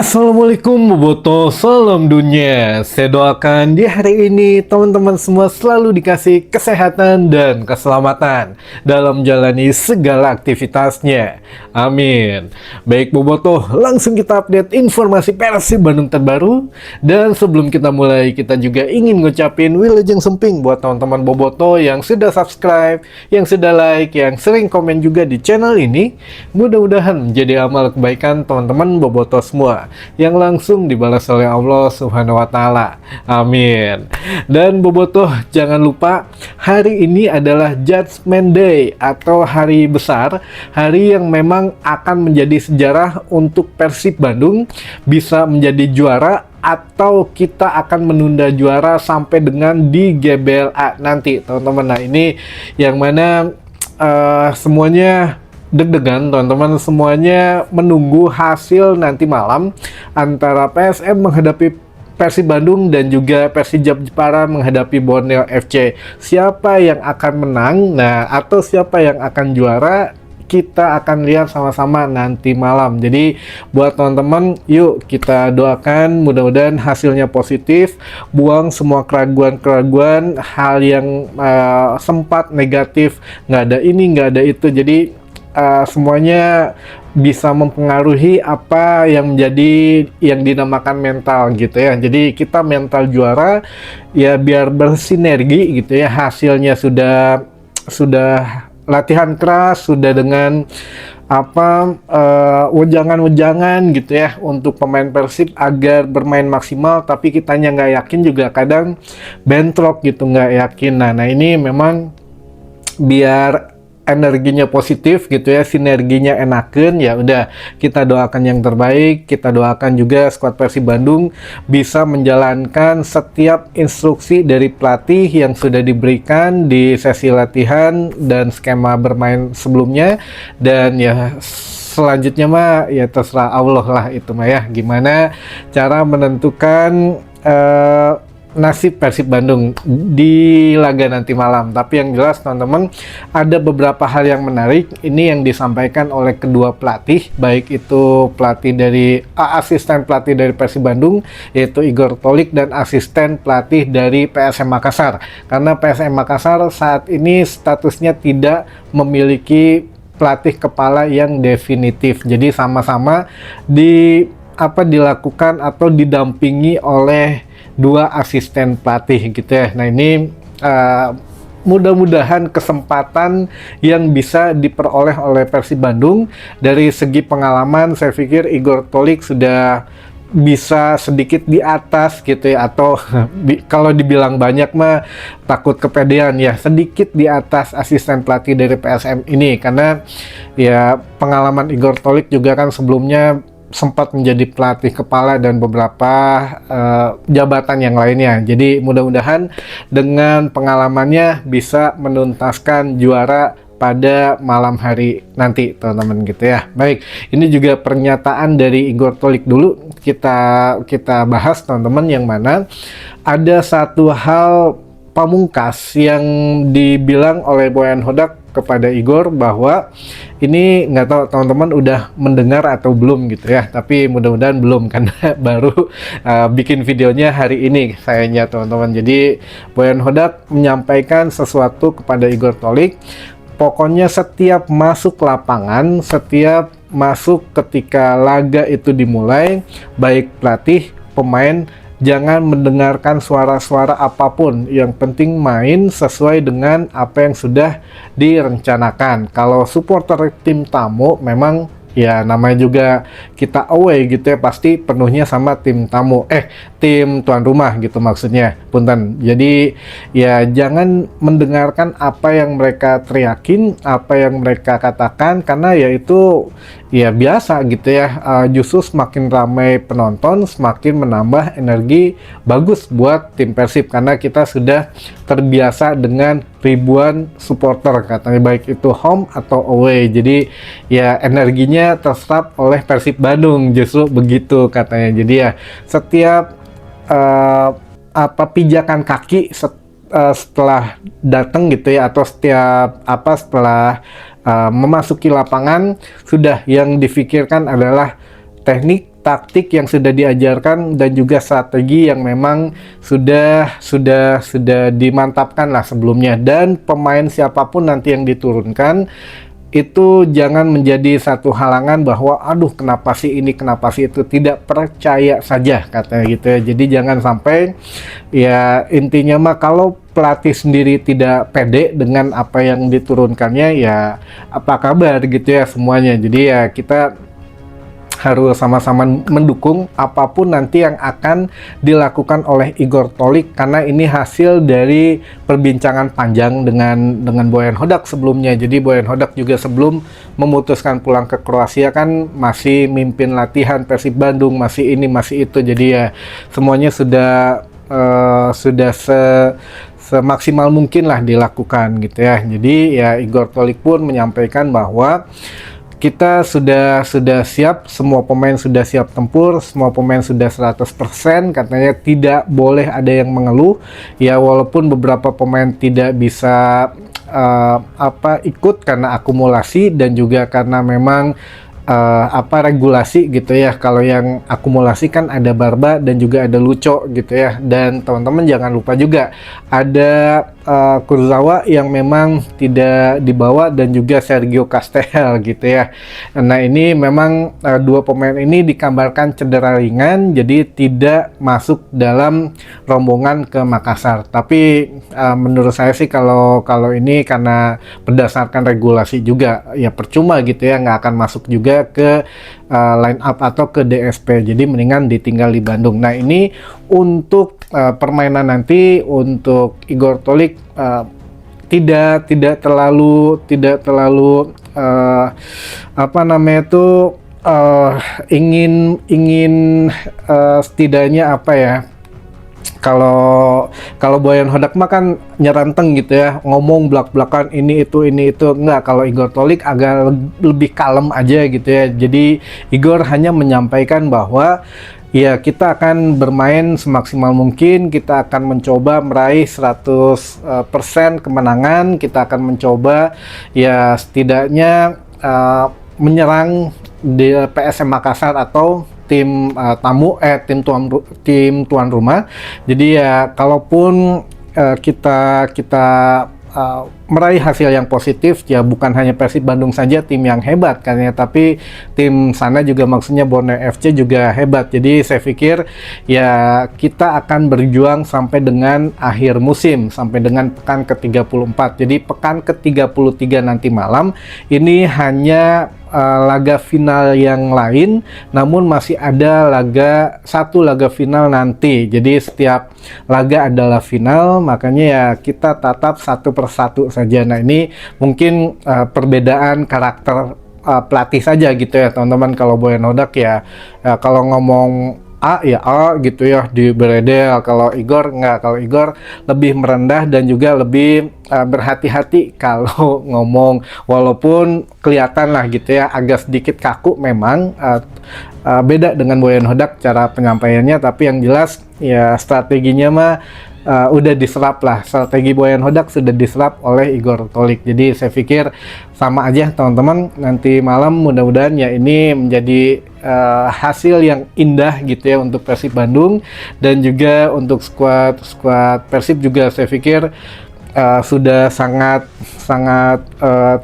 Assalamualaikum Boboto, salam dunia. Saya doakan di hari ini teman-teman semua selalu dikasih kesehatan dan keselamatan dalam menjalani segala aktivitasnya. Amin. Baik Boboto, langsung kita update informasi Persib Bandung terbaru. Dan sebelum kita mulai, kita juga ingin ngucapin Wilujeng Semping buat teman-teman Boboto yang sudah subscribe, yang sudah like, yang sering komen juga di channel ini. Mudah-mudahan menjadi amal kebaikan teman-teman Boboto semua yang langsung dibalas oleh Allah Subhanahu wa Ta'ala. Amin. Dan Bobotoh, jangan lupa hari ini adalah Judgment Day atau hari besar, hari yang memang akan menjadi sejarah untuk Persib Bandung bisa menjadi juara atau kita akan menunda juara sampai dengan di GBLA nanti, teman-teman. Nah, ini yang mana semuanya deg-degan, teman-teman, semuanya menunggu hasil nanti malam antara PSM menghadapi Persib Bandung dan juga Persija Jepara menghadapi Borneo FC. Siapa yang akan menang, nah, atau siapa yang akan juara, kita akan lihat sama-sama nanti malam. Jadi buat teman-teman, yuk kita doakan mudah-mudahan hasilnya positif, buang semua keraguan-keraguan, hal yang sempat negatif, nggak ada ini, nggak ada itu. Jadi semuanya bisa mempengaruhi apa yang menjadi yang dinamakan mental gitu ya. Jadi kita mental juara ya biar bersinergi gitu ya. Hasilnya sudah latihan keras, sudah dengan wejangan-wejangan gitu ya untuk pemain Persib agar bermain maksimal, tapi kitanya nggak yakin juga kadang bentrok gitu, nggak yakin. Nah ini memang biar energinya positif gitu ya, sinerginya enakeun, ya udah kita doakan yang terbaik. Kita doakan juga skuad Persib Bandung bisa menjalankan setiap instruksi dari pelatih yang sudah diberikan di sesi latihan dan skema bermain sebelumnya. Dan ya selanjutnya mah ya terserah Allah lah itu mah ya, gimana cara menentukan nasib Persib Bandung di laga nanti malam. Tapi yang jelas teman-teman, ada beberapa hal yang menarik ini yang disampaikan oleh kedua pelatih, baik itu pelatih dari asisten pelatih dari Persib Bandung yaitu Igor Tolik dan asisten pelatih dari PSM Makassar. Karena PSM Makassar saat ini statusnya tidak memiliki pelatih kepala yang definitif. Jadi sama-sama dilakukan atau didampingi oleh dua asisten pelatih gitu ya. Nah ini mudah-mudahan kesempatan yang bisa diperoleh oleh Persib Bandung. Dari segi pengalaman saya pikir Igor Tolik sudah bisa sedikit di atas gitu ya, atau kalau dibilang banyak mah takut kepedean ya, sedikit di atas asisten pelatih dari PSM ini, karena ya pengalaman Igor Tolik juga kan sebelumnya sempat menjadi pelatih kepala dan beberapa jabatan yang lainnya. Jadi mudah-mudahan dengan pengalamannya bisa menuntaskan juara pada malam hari nanti, teman-teman gitu ya. Baik, ini juga pernyataan dari Igor Tolik dulu kita bahas, teman-teman, yang mana ada satu hal pamungkas yang dibilang oleh Boyan Hodak kepada Igor, bahwa ini nggak tahu teman-teman udah mendengar atau belum gitu ya, tapi mudah-mudahan belum karena baru bikin videonya hari ini sayangnya, teman-teman. Jadi Boyan Hodak menyampaikan sesuatu kepada Igor Tolik, pokoknya setiap masuk lapangan, setiap masuk ketika laga itu dimulai, baik pelatih, pemain, jangan mendengarkan suara-suara apapun. Yang penting main sesuai dengan apa yang sudah direncanakan. Kalau supporter tim tamu memang ya namanya juga kita away gitu ya, pasti penuhnya sama tim tamu, tim tuan rumah gitu maksudnya, punten. Jadi ya jangan mendengarkan apa yang mereka teriakin, apa yang mereka katakan, karena ya itu ya biasa gitu ya. Justru semakin ramai penonton, semakin menambah energi bagus buat tim Persib, karena kita sudah terbiasa dengan ribuan supporter katanya, baik itu home atau away. Jadi ya energinya terserap oleh Persib Bandung, justru begitu katanya. Jadi ya setiap pijakan kaki setelah datang gitu ya, atau setelah memasuki lapangan, sudah yang difikirkan adalah teknik, taktik yang sudah diajarkan dan juga strategi yang memang sudah dimantapkan lah sebelumnya. Dan pemain siapapun nanti yang diturunkan itu jangan menjadi satu halangan bahwa aduh kenapa sih ini, kenapa sih itu, tidak percaya saja katanya gitu ya. Jadi jangan sampai, ya intinya mah kalau pelatih sendiri tidak pede dengan apa yang diturunkannya, ya apa kabar gitu ya semuanya. Jadi ya kita harus sama-sama mendukung apapun nanti yang akan dilakukan oleh Igor Tolik, karena ini hasil dari perbincangan panjang dengan Bojan Hodak sebelumnya. Jadi Bojan Hodak juga sebelum memutuskan pulang ke Kroasia kan masih mimpin latihan Persib Bandung, masih ini masih itu. Jadi ya semuanya sudah semaksimal mungkin lah dilakukan gitu ya. Jadi ya Igor Tolik pun menyampaikan bahwa kita sudah siap, semua pemain sudah siap tempur, semua pemain sudah 100%, katanya tidak boleh ada yang mengeluh. Ya walaupun beberapa pemain tidak bisa ikut karena akumulasi dan juga karena memang regulasi gitu ya. Kalau yang akumulasi kan ada Barba dan juga ada Lucho gitu ya. Dan teman-teman jangan lupa juga ada Kurzawa yang memang tidak dibawa dan juga Sergio Castel gitu ya. Nah ini memang dua pemain ini dikabarkan cedera ringan, jadi tidak masuk dalam rombongan ke Makassar. Tapi menurut saya sih kalau ini karena berdasarkan regulasi juga ya percuma gitu ya, nggak akan masuk juga ke line up atau ke DSP. Jadi mendingan ditinggal di Bandung. Nah ini untuk permainan nanti untuk Igor Tolik tidak terlalu ingin setidaknya apa ya, kalau Bojan Hodak mah kan nyeranteng gitu ya, ngomong belak-belakan ini itu enggak. Kalau Igor Tolik agak lebih kalem aja gitu ya. Jadi Igor hanya menyampaikan bahwa ya kita akan bermain semaksimal mungkin, kita akan mencoba meraih 100% kemenangan, kita akan mencoba ya setidaknya menyerang di PSM Makassar atau tim tuan rumah. Jadi ya kalaupun kita meraih hasil yang positif, ya bukan hanya Persib Bandung saja tim yang hebat kan ya, tapi tim sana juga maksudnya Borneo FC juga hebat. Jadi saya pikir ya kita akan berjuang sampai dengan akhir musim, sampai dengan pekan ke-34. Jadi pekan ke-33 nanti malam ini hanya laga final yang lain, namun masih ada satu laga final nanti. Jadi setiap laga adalah final, makanya ya kita tatap satu persatu saja. Nah ini mungkin perbedaan karakter pelatih saja gitu ya teman-teman. Kalau Bojan Hodak ya kalau ngomong A ya A gitu ya di beredel. Kalau Igor enggak, kalau Igor lebih merendah dan juga lebih berhati-hati kalau ngomong, walaupun kelihatan lah gitu ya agak sedikit kaku memang, beda dengan Bojan Hodak cara penyampaiannya. Tapi yang jelas ya strateginya mah udah diserap lah, strategi Bojan Hodak sudah diserap oleh Igor Tolik. Jadi saya pikir sama aja teman-teman, nanti malam mudah-mudahan ya ini menjadi hasil yang indah gitu ya untuk Persib Bandung, dan juga untuk skuad Persib juga saya pikir sudah sangat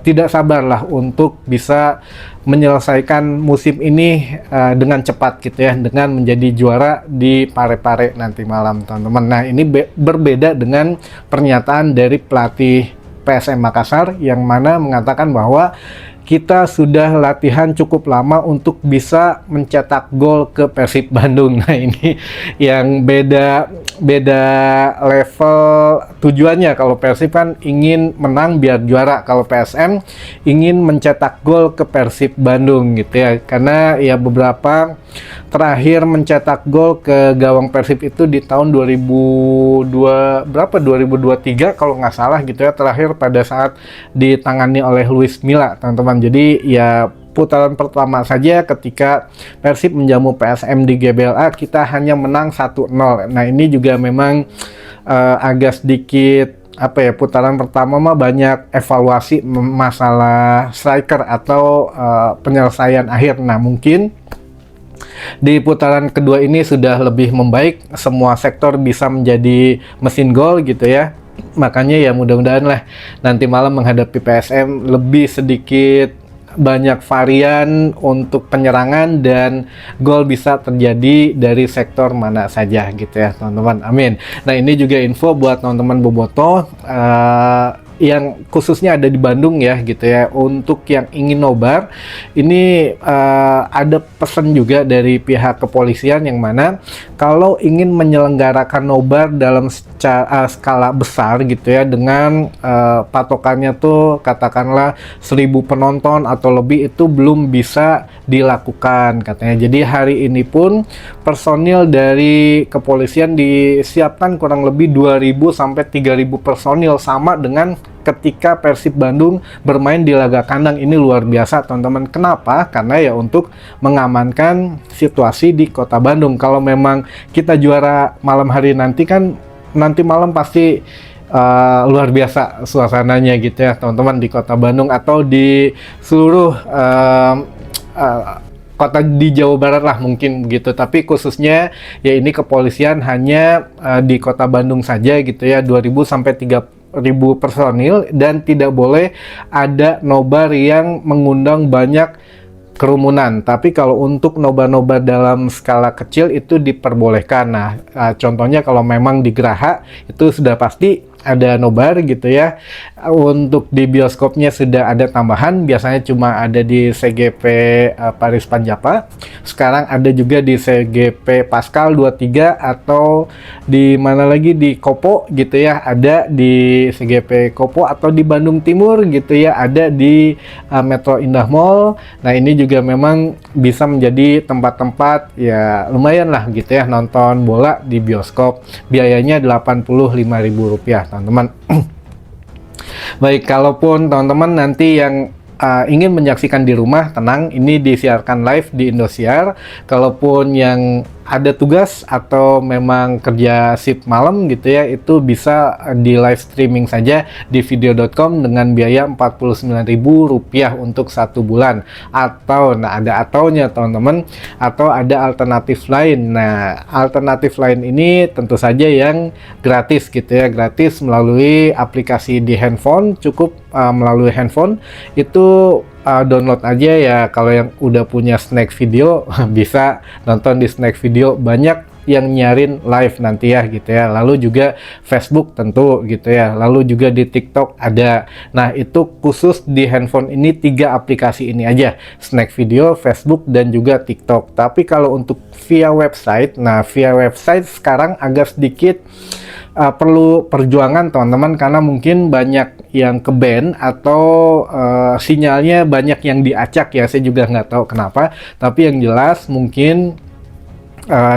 tidak sabar lah untuk bisa menyelesaikan musim ini dengan cepat gitu ya, dengan menjadi juara di Parepare nanti malam teman-teman. Nah ini berbeda dengan pernyataan dari pelatih PSM Makassar yang mana mengatakan bahwa kita sudah latihan cukup lama untuk bisa mencetak gol ke Persib Bandung. Nah ini yang beda level tujuannya. Kalau Persib kan ingin menang biar juara, kalau PSM ingin mencetak gol ke Persib Bandung gitu ya. Karena ya beberapa terakhir mencetak gol ke gawang Persib itu di tahun 2023 kalau nggak salah gitu ya, terakhir pada saat ditangani oleh Luis Milla teman-teman. Jadi ya putaran pertama saja ketika Persib menjamu PSM di GBLA kita hanya menang 1-0. Nah ini juga memang agak sedikit apa ya, putaran pertama mah banyak evaluasi masalah striker atau penyelesaian akhir. Nah mungkin Di putaran kedua ini sudah lebih membaik, semua sektor bisa menjadi mesin gol gitu ya. Makanya ya mudah-mudahan lah nanti malam menghadapi PSM lebih sedikit banyak varian untuk penyerangan dan gol bisa terjadi dari sektor mana saja gitu ya teman-teman, amin. Nah ini juga info buat teman-teman Bobotoh yang khususnya ada di Bandung ya gitu ya, untuk yang ingin nobar ini ada pesan juga dari pihak kepolisian yang mana kalau ingin menyelenggarakan nobar dalam skala besar gitu ya dengan patokannya tuh katakanlah 1000 penonton atau lebih, itu belum bisa dilakukan katanya. Jadi hari ini pun personil dari kepolisian disiapkan kurang lebih 2000 sampai 3000 personil, sama dengan ketika Persib Bandung bermain di laga kandang. Ini luar biasa teman-teman. Kenapa? Karena ya untuk mengamankan situasi di kota Bandung. Kalau memang kita juara malam hari nanti kan, nanti malam pasti luar biasa suasananya gitu ya teman-teman di kota Bandung atau di seluruh kota di Jawa Barat lah mungkin gitu. Tapi khususnya ya ini kepolisian hanya di kota Bandung saja gitu ya, 2000 sampai 3000 personil, dan tidak boleh ada nobar yang mengundang banyak kerumunan. Tapi kalau untuk nobar-nobar dalam skala kecil itu diperbolehkan. Nah, contohnya kalau memang di Geraha itu sudah pasti ada nobar gitu ya. Untuk di bioskopnya sudah ada tambahan, biasanya cuma ada di CGP Paris Panjapa. Sekarang ada juga di CGP Pascal 23 atau di mana lagi di Kopo gitu ya. Ada di CGP Kopo atau di Bandung Timur gitu ya. Ada di Metro Indah Mall. Nah, ini juga memang bisa menjadi tempat-tempat ya lumayan lah gitu ya nonton bola di bioskop. Biayanya Rp85.000 teman-teman. Baik, kalaupun teman-teman nanti yang ingin menyaksikan di rumah, tenang, ini disiarkan live di Indosiar. Kalaupun yang ada tugas atau memang kerja shift malam gitu ya, itu bisa di live streaming saja di video.com dengan biaya Rp49.000 untuk 1 bulan. Atau, nah ada ataunya teman-teman, atau ada alternatif lain. Nah, alternatif lain ini tentu saja yang gratis gitu ya, gratis melalui aplikasi di handphone, cukup melalui handphone itu download aja ya. Kalau yang udah punya Snack Video bisa nonton di Snack Video, banyak yang nyarin live nanti ya gitu ya. Lalu juga Facebook tentu gitu ya, lalu juga di TikTok ada. Nah itu khusus di handphone ini 3 aplikasi ini aja, Snack Video, Facebook, dan juga TikTok. Tapi kalau untuk via website, nah via website sekarang agak sedikit perlu perjuangan teman-teman, karena mungkin banyak yang ke ban atau sinyalnya banyak yang diacak ya, saya juga nggak tahu kenapa. Tapi yang jelas mungkin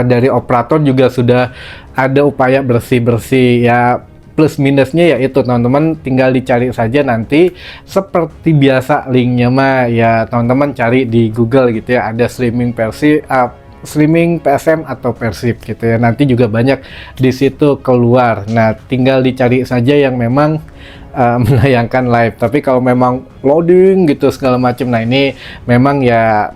dari operator juga sudah ada upaya bersih-bersih ya. Plus minusnya ya itu teman-teman tinggal dicari saja nanti, seperti biasa linknya mah ya teman-teman cari di Google gitu ya, ada streaming streaming PSM atau Persib gitu ya, nanti juga banyak di situ keluar. Nah tinggal dicari saja yang memang menayangkan live. Tapi kalau memang loading gitu segala macam, nah ini memang ya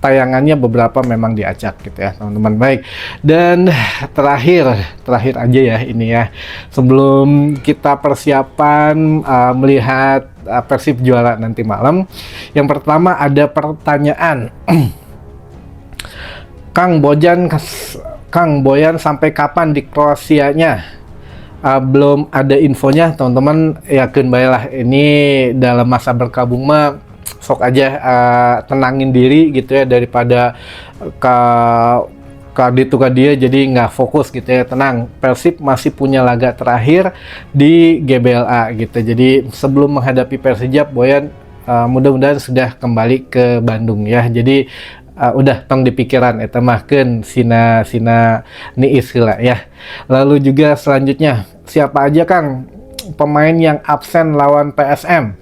tayangannya beberapa memang diacak gitu ya teman-teman. Baik, dan terakhir aja ya ini ya, sebelum kita persiapan melihat Persib juara nanti malam, yang pertama ada pertanyaan. Kang Boyan sampai kapan di Kroasianya? Belum ada infonya teman-teman, yakin baiklah ini dalam masa berkabung mah sok aja tenangin diri gitu ya, daripada ke dia jadi nggak fokus gitu ya. Tenang, Persib masih punya laga terakhir di GBLA gitu. Jadi sebelum menghadapi Persijap, Boyan mudah-mudahan sudah kembali ke Bandung ya. Jadi udah tong di pikiran eta mah keun sina niis heula ya. Lalu juga selanjutnya, siapa aja Kang pemain yang absen lawan PSM?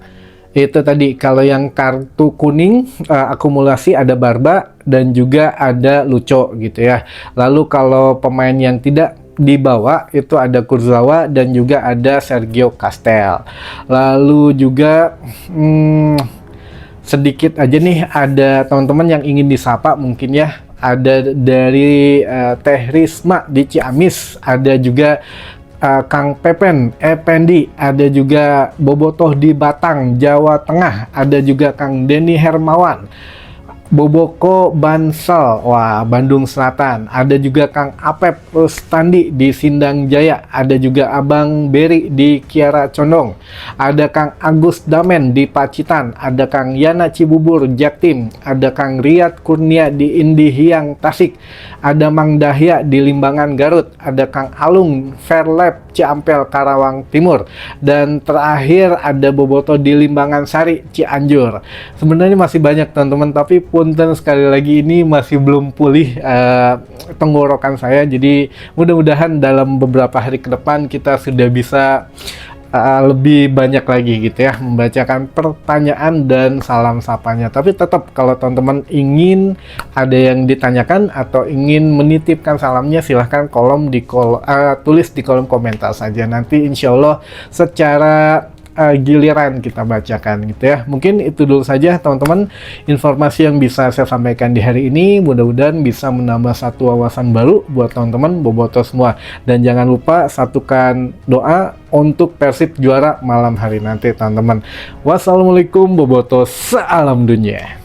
Itu tadi kalau yang kartu kuning akumulasi ada Barba dan juga ada Luco gitu ya. Lalu kalau pemain yang tidak dibawa itu ada Kurzawa dan juga ada Sergio Castel. Lalu juga sedikit aja nih, ada teman-teman yang ingin disapa mungkin ya, ada dari Teh Risma di Ciamis, ada juga Kang Pepen Ependi, ada juga Bobotoh di Batang, Jawa Tengah, ada juga Kang Denny Hermawan, Boboko Bansal, wah Bandung Selatan, ada juga Kang Apep Rustandi di Sindang Jaya, ada juga Abang Beri di Kiara Condong, ada Kang Agus Damen di Pacitan, ada Kang Yana Cibubur Jaktim, ada Kang Riyad Kurnia di Indihiyang Tasik, ada Mang Dahya di Limbangan Garut, ada Kang Alung Fairlab Ciampel Karawang Timur, dan terakhir ada Boboto di Limbangan Sari Cianjur. Sebenarnya masih banyak teman-teman, tapi punten sekali lagi ini masih belum pulih tenggorokan saya, jadi mudah-mudahan dalam beberapa hari ke depan kita sudah bisa lebih banyak lagi gitu ya membacakan pertanyaan dan salam sapanya. Tapi tetap kalau teman-teman ingin ada yang ditanyakan atau ingin menitipkan salamnya, silahkan tulis di kolom komentar saja, nanti insya Allah secara giliran kita bacakan gitu ya. Mungkin itu dulu saja teman-teman informasi yang bisa saya sampaikan di hari ini, mudah-mudahan bisa menambah satu wawasan baru buat teman-teman boboto semua, dan jangan lupa satukan doa untuk Persib juara malam hari nanti teman-teman. Wassalamualaikum boboto, salam dunia.